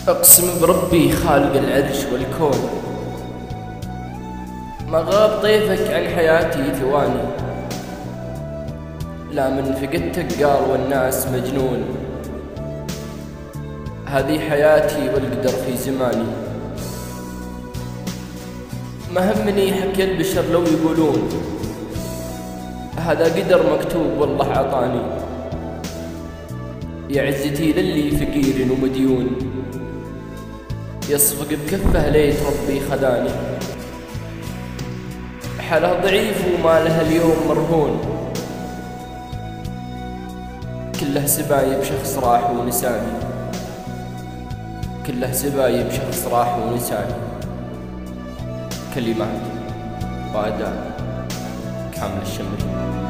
أقسم بربي خالق العرش والكون ما غاب طيفك عن حياتي ثواني، لا من فقدتك قال والناس مجنون. هذه حياتي والقدر في زماني، ما همني حكي البشر لو يقولون هذا قدر مكتوب والله عطاني. يا عزتي للي فقير ومديون، يصفق بكفه ليت ربي خداني. حاله ضعيف وما له اليوم مرهون، كله سبايب شخص راح ونساني، كله سبايب شخص راح ونساني. كلمات وأداء كامل الشمري.